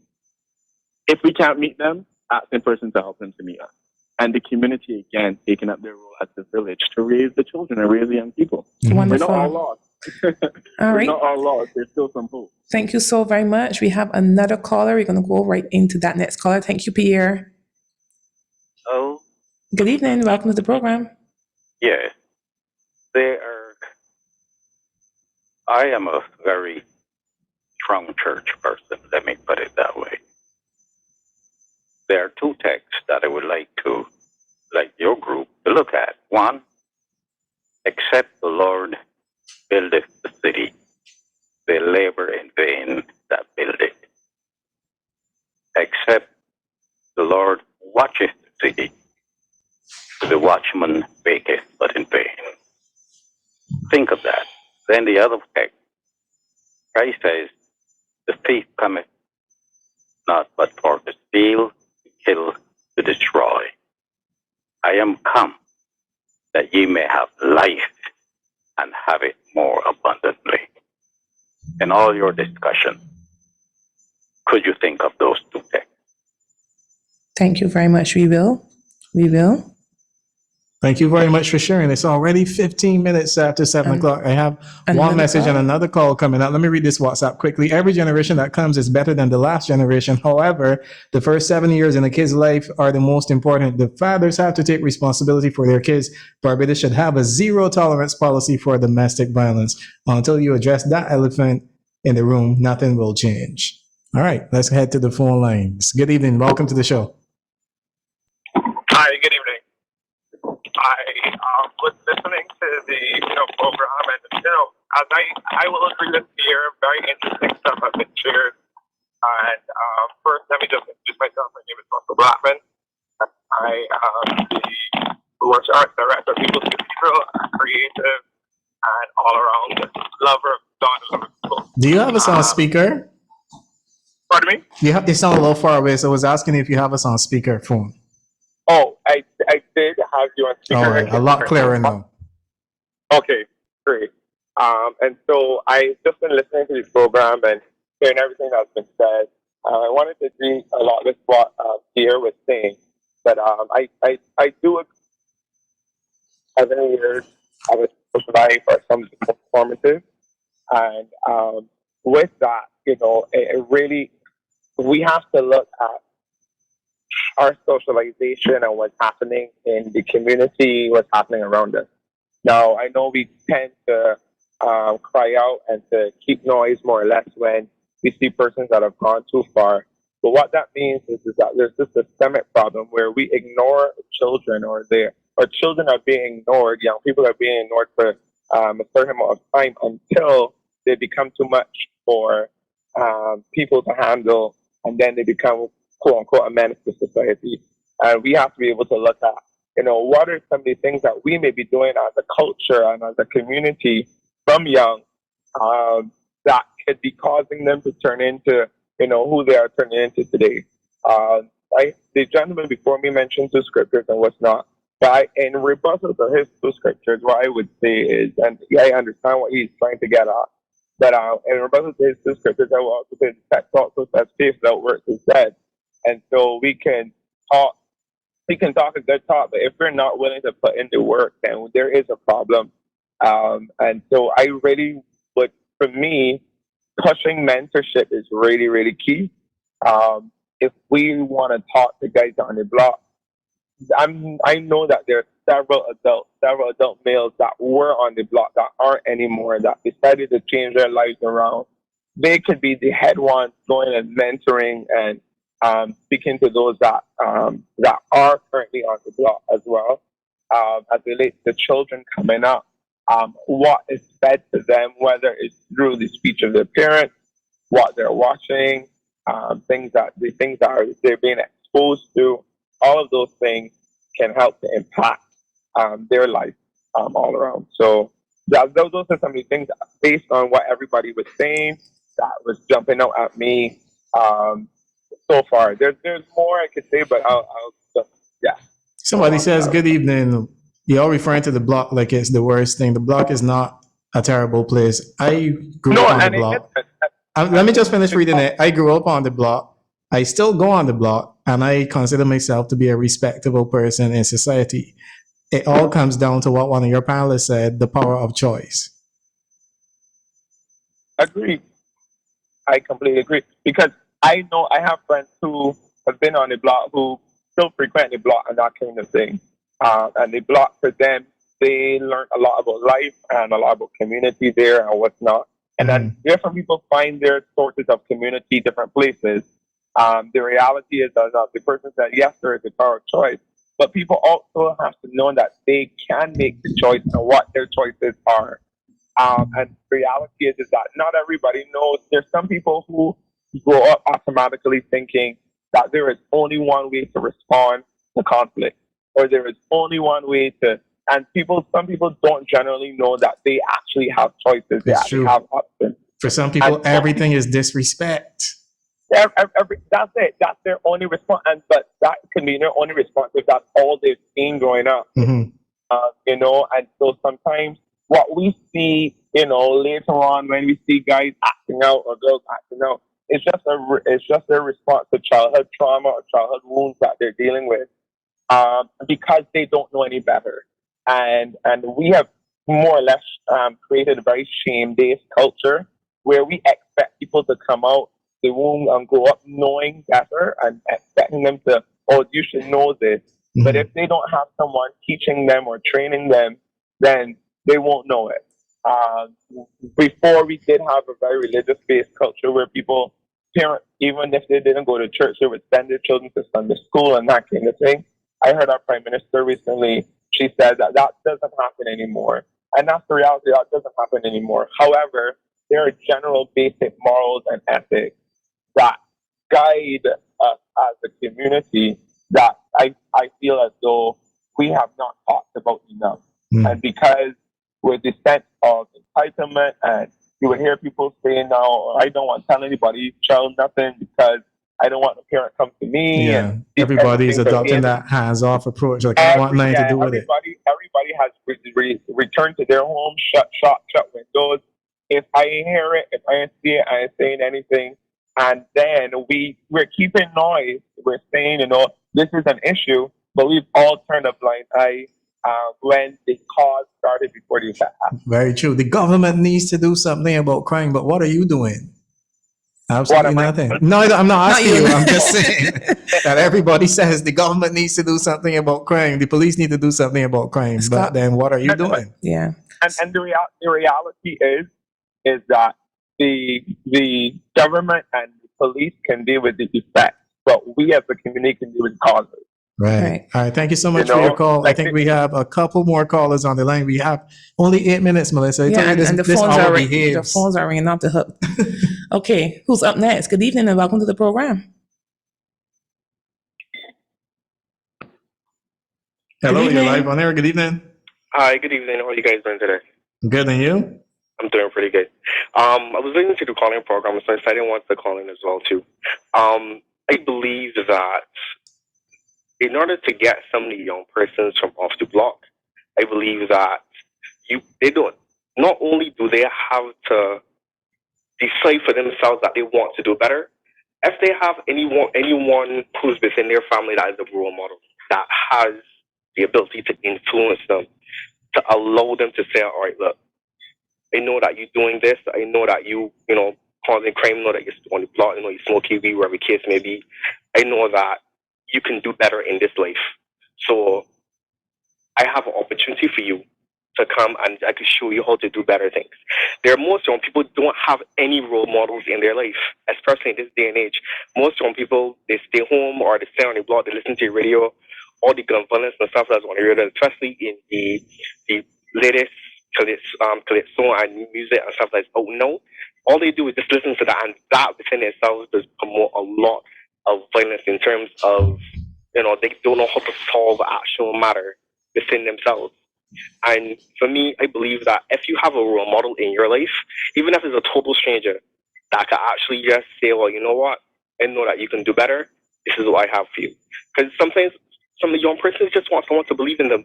if we can't meet them, ask in person to help them to meet us. And the community, again, taking up their role as the village to raise the children and raise the young people. Wonderful. We're not all lost. All right. We're not all lost. There's still some hope. Thank you so very much. We have another caller. We're going to go right into that next caller. Thank you, Pierre. Oh. Good evening. Welcome to the program. Yeah. I am a very strong church person, let me put it that way. There are two texts that I would like your group to look at. One, except the Lord buildeth the city, they labor in vain that build it. Except the Lord watcheth the city, the watchman waketh but in vain. Think of that. Then the other text, Christ says, the thief cometh not but for to steal, to kill, to destroy. I am come that ye may have life and have it more abundantly. In all your discussion, could you think of those two texts? Thank you very much. We will. Thank you very much for sharing. It's already 15 minutes after 7 o'clock. I have one message and another call coming out. Let me read this WhatsApp quickly. Every generation that comes is better than the last generation. However, the first 7 years in a kid's life are the most important. The fathers have to take responsibility for their kids. Barbados should have a zero tolerance policy for domestic violence. Until you address that elephant in the room, nothing will change. All right, let's head to the phone lines. Good evening. Welcome to the show. Hi, good evening. I was listening to the program, and as I will agree with Pierre, very interesting stuff has been shared. And first, let me just introduce myself. My name is Russell Blackman. I am the Works Arts Director, People's Cathedral, creative, and all around lover of God. Do you have us on speaker? Pardon me? You sound a little far away, so I was asking if you have us on speaker phone. Oh, I did have you on speaker. All right, a lot clearer now. Okay, great. And so I just been listening to the program and hearing everything that's been said. I wanted to agree a lot with what Pierre was saying, but I do agree. 7 years of a social life are some formative, and with that, it really we have to look at our socialization and what's happening in the community, what's happening around us. Now, I know we tend to cry out and to keep noise more or less when we see persons that have gone too far. But what that means is that there's this systemic problem where we ignore children, or children are being ignored, young people are being ignored for a certain amount of time until they become too much for people to handle, and then they become, quote unquote, a menace to society. And we have to be able to look at, what are some of the things that we may be doing as a culture and as a community from young that could be causing them to turn into, who they are turning into today. The gentleman before me mentioned two scriptures and what's not. But in rebuttal to his two scriptures, what I would say is, and I understand what he's trying to get at, but in rebuttal to his two scriptures, I will also say the text also says faith without works is dead. And so we can talk a good talk, but if we're not willing to put in the work, then there is a problem. And so I really would, for me, pushing mentorship is really, really key. If we want to talk to guys on the block, I know that there are several adult males that were on the block that aren't anymore, that decided to change their lives around. They could be the head ones going and mentoring and speaking to those that are currently on the block as well, as it relates to children coming up. What is fed to them, whether it's through the speech of their parents, what they're watching, things that they're being exposed to, all of those things can help to impact their life all around. So those are some of the things based on what everybody was saying that was jumping out at me so far. There's more I could say, but I'll just, yeah. Somebody says, good evening. You're referring to the block like it's the worst thing. The block is not a terrible place. I grew up on the block. Let me just finish reading it. I grew up on the block. I still go on the block, and I consider myself to be a respectable person in society. It all comes down to what one of your panelists said, the power of choice. Agree. I completely agree. Because I know I have friends who have been on the block who still frequent the block and that kind of thing. And the block, for them, they learn a lot about life and a lot about community there and what's not. And then different people find their sources of community different places. The reality is that the person said, yes, there is a power of choice, but people also have to know that they can make the choice and what their choices are. And the reality is that not everybody knows. There's some people who grow up automatically thinking that there is only one way to respond to conflict, or there is only one way to, and some people don't generally know that they actually have choices. They actually have options. For some people, everything is disrespect. That's it. That's their only response. But that can be their only response if that's all they've seen growing up. And so sometimes what we see, later on when we see guys acting out or girls acting out, it's just a response to childhood trauma or childhood wounds that they're dealing with, because they don't know any better. And we have more or less created a very shame-based culture where we expect people to come out the womb and grow up knowing better and expecting them to, oh, you should know this. But if they don't have someone teaching them or training them, then they won't know it. Before, we did have a very religious-based culture where parents, even if they didn't go to church, they would send their children to Sunday school and that kind of thing. I heard our Prime Minister recently, she said that doesn't happen anymore. And that's the reality, that doesn't happen anymore. However, there are general basic morals and ethics that guide us as a community that I feel as though we have not talked about enough. And because with the sense of entitlement, and you would hear people saying now, I don't want to tell anybody, child, nothing, because I don't want the parent come to me. Yeah, and everybody's adopting that hands-off approach. Like, I want nothing to do with it. Everybody has returned to their home, shut windows. If I hear it, if I see it, I ain't saying anything. And then we're keeping noise. We're saying, this is an issue, but we've all turned a blind eye when the cause started before the effect happened. Very true. The government needs to do something about crime, but what are you doing? Absolutely What am I- nothing. No, I'm not Not asking you. you. I'm just saying that everybody says the government needs to do something about crime. The police need to do something about crime. But Scott? then what are you doing? Yeah. And the reality is that the government and the police can deal with the effects, but we as a community can deal with causes. Right. All right. Thank you so much You for your know, call. I like think we have a couple more callers on the line. We have only 8 minutes, Melissa. I tell Yeah, you, and the this phones hour are ringing. The behaves. phones are ringing off the hook. Okay, who's up next? Good evening and welcome to the program. Hello, Good you're evening. live on air. Good evening. Hi, good evening. How are you guys doing today? Good, and you? I'm doing pretty good. I was listening to the calling program, so I decided I wanted to call in as well too. I believe that in order to get some of the young persons from off the block, I believe that they don't. Not only do they have to decide for themselves that they want to do better, if they have anyone who's within their family that is a role model that has the ability to influence them, to allow them to say, all right, look, I know that you're doing this. I know that you causing crime. I know that you're on the block. I know you smoke weed, wherever the case may be. I know that you can do better in this life. So I have an opportunity for you to come and I can show you how to do better things. There are most young people don't have any role models in their life, especially in this day and age. Most young people, they stay home or they stay on the block, they listen to the radio, all the gun violence and stuff that's on the radio, especially in the latest calypso and music and stuff that's out now. All they do is just listen to that, and that within itself does promote a lot of violence in terms of, they don't know how to solve actual matter within themselves. And for me, I believe that if you have a role model in your life, even if it's a total stranger, that can actually just say, well, you know what? I know that you can do better. This is what I have for you. Because sometimes some of the young persons just want someone to believe in them.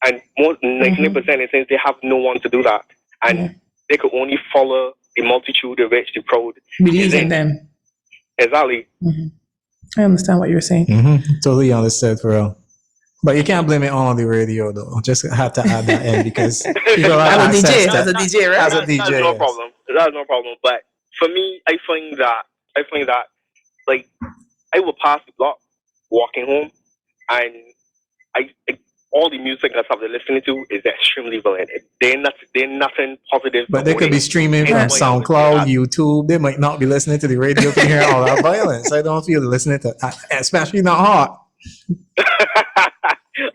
And more 99% of the times they have no one to do that. And they could only follow the multitude, the rich, the proud. Believe in them. Exactly. I understand what you're saying. Totally understood, for real. But you can't blame it all on the radio, though. Just have to add that in because people have As a access DJ, to as a DJ, right? As a DJ, That's no yes. problem. That's no problem. But for me, I find that like I will pass the block walking home, and I all the music that I've been listening to is extremely violent. They're nothing positive. But they could be streaming from SoundCloud, YouTube. They might not be listening to the radio to hear all that violence. I don't feel listening to, especially not hot.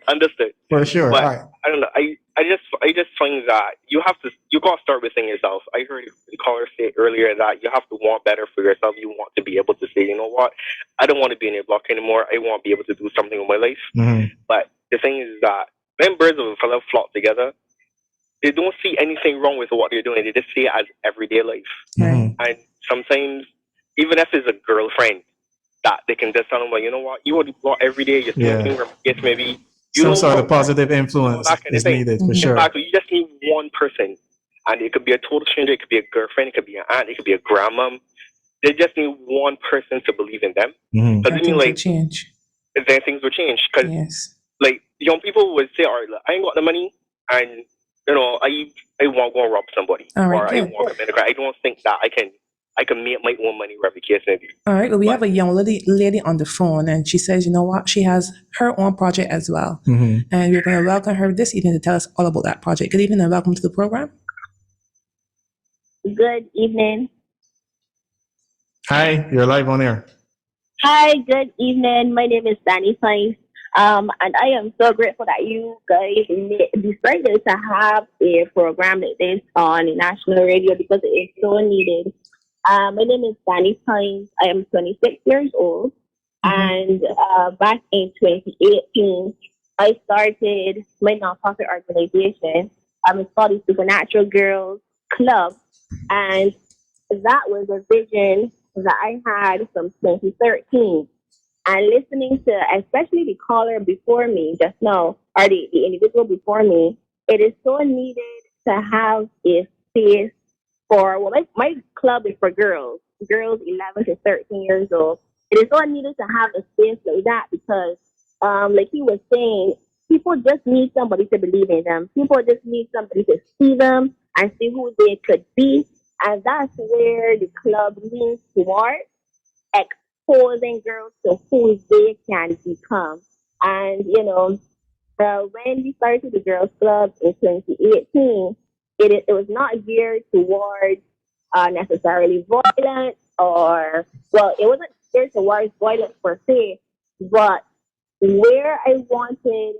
Understood. For sure. But All right. I don't know. I just find that you got to start within yourself. I heard the caller say earlier that you have to want better for yourself. You want to be able to say, you know what, I don't want to be in a block anymore. I want to be able to do something with my life. But the thing is that when birds of a feather flock together, they don't see anything wrong with what they're doing. They just see it as everyday life. And sometimes, even if it's a girlfriend, that they can just tell them, well, you know what, you want to block every day. You're smoking, yes, maybe. Some sort of positive influence is needed, for sure. Exactly. You just need one person. And it could be a total stranger. It could be a girlfriend. It could be an aunt. It could be a grandmom. They just need one person to believe in them. And things will change. Then things will change. Because, like, young people would say, all right, look, I ain't got the money, and, I won't go and rob somebody. All right, or I won't commit a crime. I don't think that I can make my own money wherever the case may be. All right. Well, we have a young lady on the phone, and she says, you know what? She has her own project as well. And we're going to welcome her this evening to tell us all about that project. Good evening and welcome to the program. Good evening. Hi, you're live on air. Hi, good evening. My name is Danny Pines. And I am so grateful that you guys decided to have a program like this on national radio because it is so needed. My name is Danny Pines. I am 26 years old. And back in 2018, I started my nonprofit organization. It's called the Supernatural Girls Club. And that was a vision that I had from 2013. And listening to, especially the caller before me just now, or the individual before me, it is so needed to have a space for, well, my club is for girls 11 to 13 years old. It is so needed to have a space like that because, like he was saying, people just need somebody to believe in them. People just need somebody to see them and see who they could be And that's where the club leans toward exposing girls to who they can become. And, when we started the Girls Club in 2018, it was not geared towards necessarily violence it wasn't geared towards violence per se, but where I wanted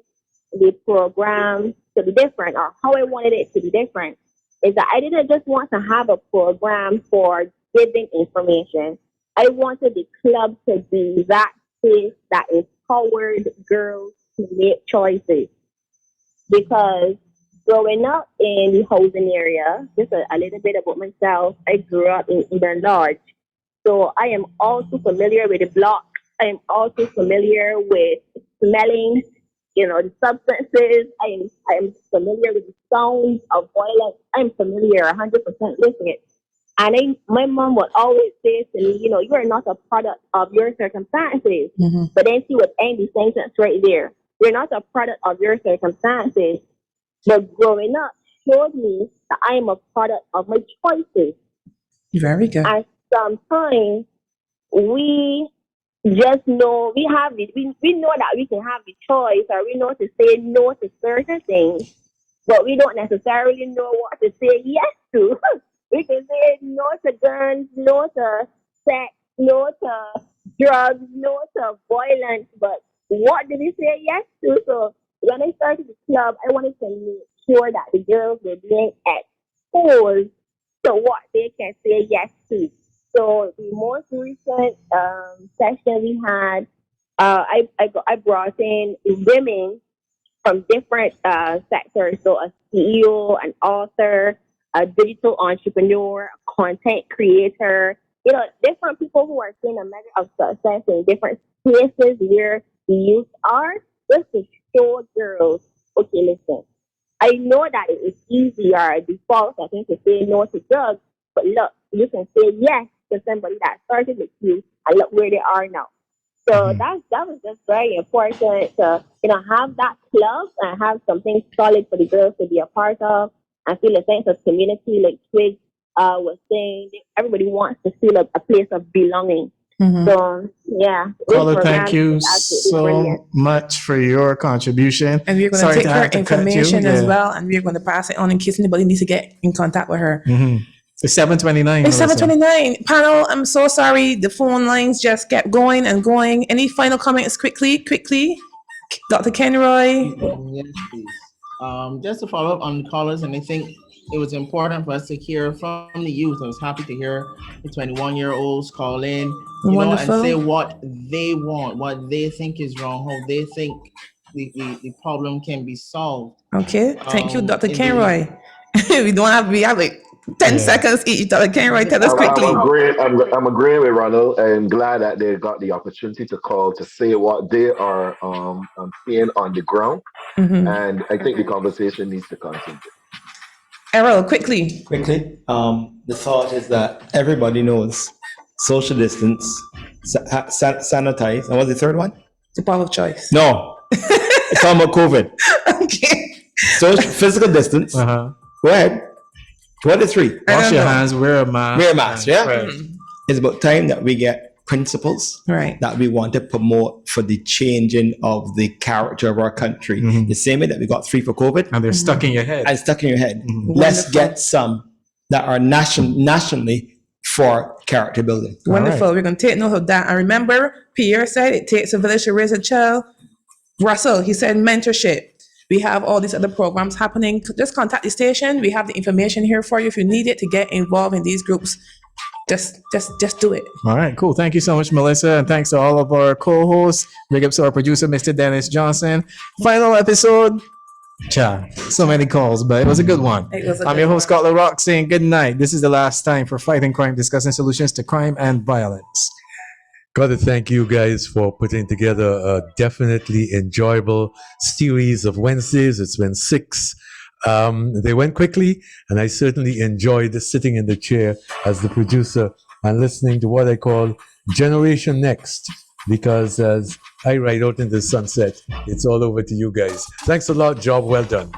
the program to be different or how I wanted it to be different is that I didn't just want to have a program for giving information. I wanted the club to be that space that empowered girls to make choices. Because growing up in the housing area, just a little bit about myself, I grew up in Eden Lodge. So I am also familiar with the block. I am also familiar with smelling, the substances. I am familiar with the sounds of violence. I'm familiar 100% with it. And my mom would always say to me, you are not a product of your circumstances. Mm-hmm. But then she would end the sentence right there. You're not a product of your circumstances. But growing up showed me that I am a product of my choices. Very good. And sometimes we just know we know that we can have the choice, or we know to say no to certain things, but we don't necessarily know what to say yes to. We can say no to guns, no to sex, no to drugs, no to violence, but what did we say yes to? So when I started the club, I wanted to make sure that the girls were being exposed to what they can say yes to. So the most recent session we had, I brought in women from different sectors. So a CEO, an author, a digital entrepreneur, a content creator, different people who are seeing a measure of success in different places where the youth are, just to show girls, okay, listen, I know that it is easier a default, I think, to say no to drugs, but look, you can say yes to somebody that started with you, and look where they are now. So that was just very important to, have that club and have something solid for the girls to be a part of and feel a sense of community, like Twig was saying. Everybody wants to feel a place of belonging. Mm-hmm. So, yeah. Caller, thank you so brilliant. much for your contribution. And we're going Sorry to take her have to cut you. information as Yeah. well, and we're going to pass it on in case anybody needs to get in contact with her. Mm-hmm. It's 7:29. It's Melissa. 7:29. Panel, I'm so sorry. The phone lines just kept going and going. Any final comments quickly? Dr. Kenroy? Yes, please. Just to follow up on the callers, and I think it was important for us to hear from the youth. I was happy to hear the 21-year-olds call in, and say what they want, what they think is wrong, how they think the problem can be solved. Okay, thank you, Dr. Kenroy. We have like 10 seconds each. Dr. Kenroy, tell us quickly. I'm agreeing with Ronald, and glad that they got the opportunity to call to say what they are seeing on the ground. Mm-hmm. And I think the conversation needs to continue. Errol, quickly. The thought is that everybody knows social distance, sanitize, and what's the third one? The power of choice. No, it's talking about COVID. Okay. So physical distance. Uh-huh. Go ahead. What are the three? Wash your hands, wear a mask. Wear a mask, yeah? Right. Mm-hmm. It's about time that we get principles that we want to promote for the changing of the character of our country. Mm-hmm. The same way that we got 3 for COVID. And they're stuck in your head. And stuck in your head. Mm-hmm. Let's get some that are nationally for character building. Wonderful. Right. We're going to take note of that. And remember, Pierre said it takes a village to raise a child. Russell, he said mentorship. We have all these other programs happening. Just contact the station. We have the information here for you if you need it to get involved in these groups. Just do it. All right, cool. Thank you so much, Melissa. And thanks to all of our co-hosts. Big ups to our producer, Mr. Dennis Johnson. Final episode. So many calls, but it was a good one. I'm your host, Scott Le Roc, saying good night. This is the last time for Fighting Crime, discussing solutions to crime and violence. Got to thank you guys for putting together a definitely enjoyable series of Wednesdays. It's been 6. They went quickly, and I certainly enjoyed sitting in the chair as the producer and listening to what I call Generation Next, because as I ride out into the sunset, it's all over to you guys. Thanks a lot. Job well done.